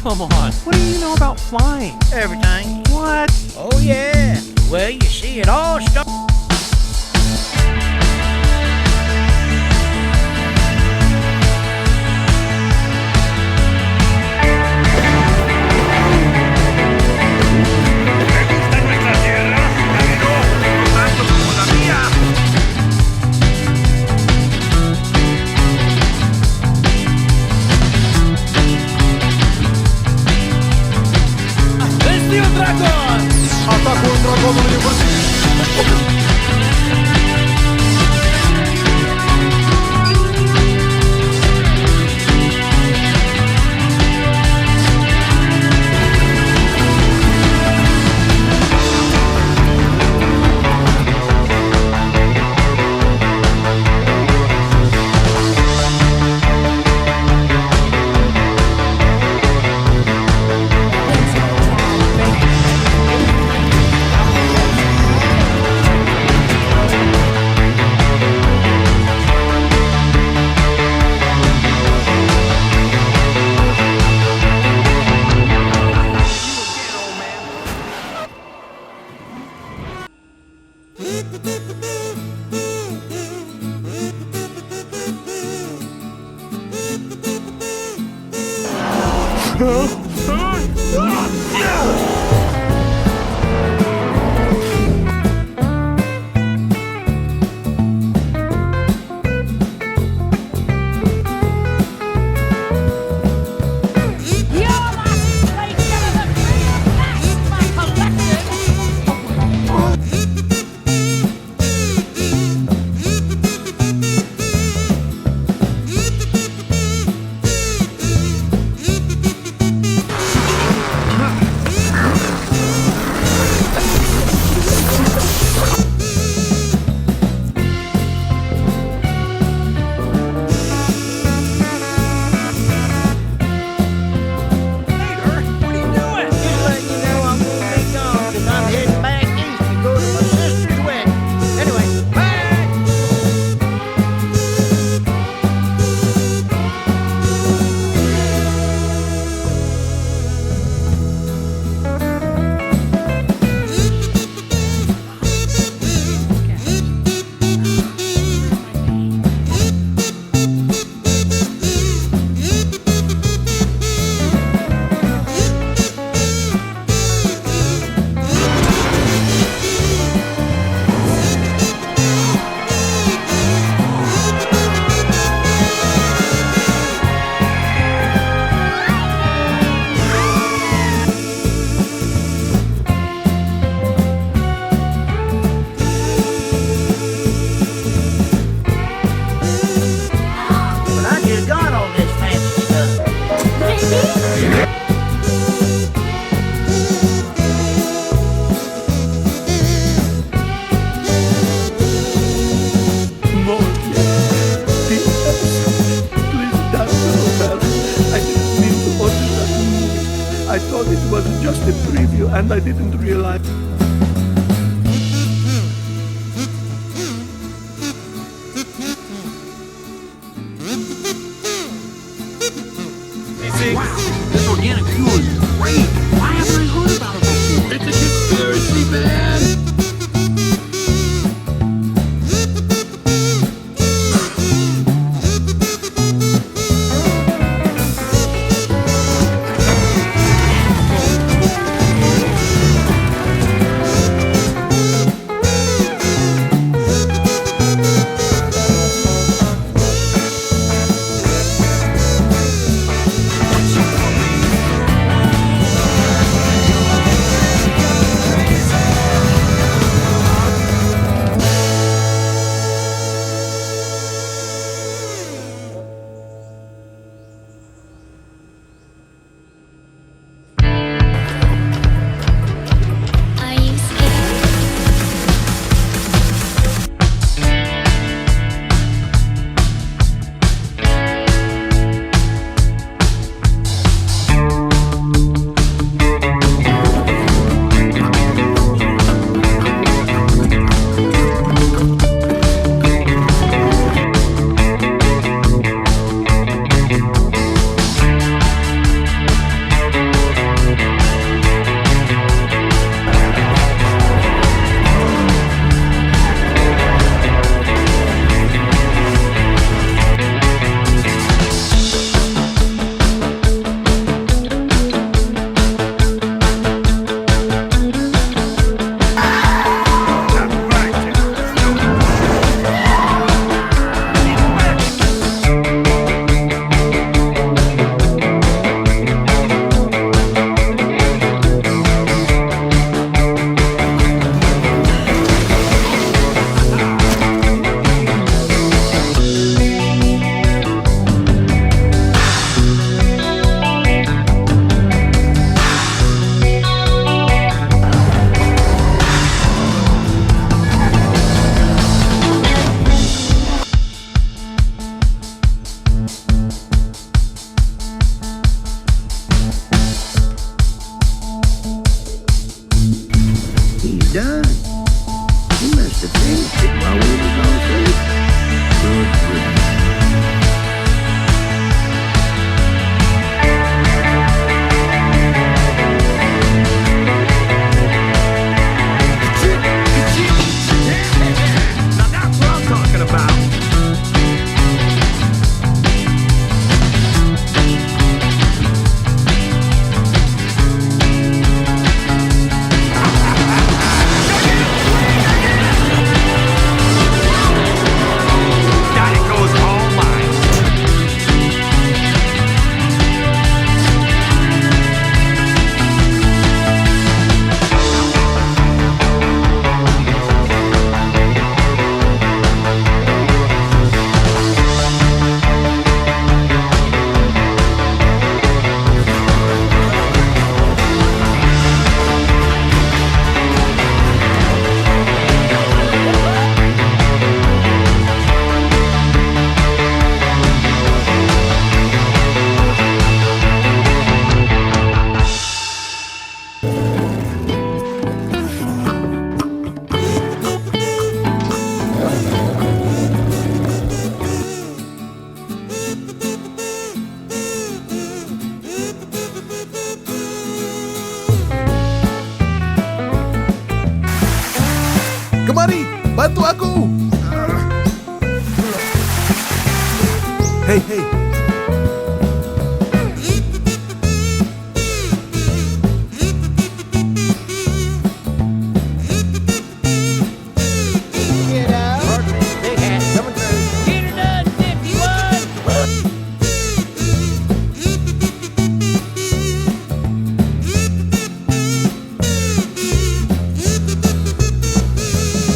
Come on, what do you know about flying? Everything. What? Oh, yeah. Well, you see, it all started. Atakuj dragonu uniwersytetu! I thought it was just a preview and I didn't realize. Wow, this organic fuel is great. Why haven't I heard about it before? It's a conspiracy, man. done. You must have finished it while we was all asleep. Good riddance. Now that's what I'm talking about. Daddy goes all mine. Kemari, bantu aku. Hei, hei. Get out. Big hat coming through. Get her done, 51.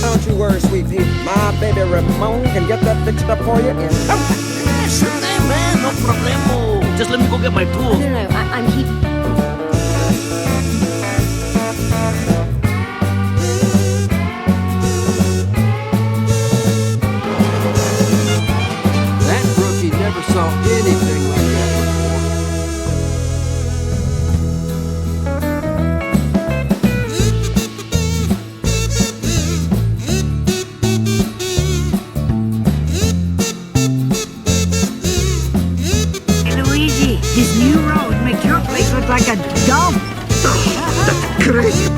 Don't you worry, sweet pea. My baby Ramon can get that fixed up for you in no time. Sure thing, man. No problemo. Just let me go get my tools. No, I'm keeping. That rookie never saw anything like that Luigi, this new road makes your place look like a dump. That's crazy,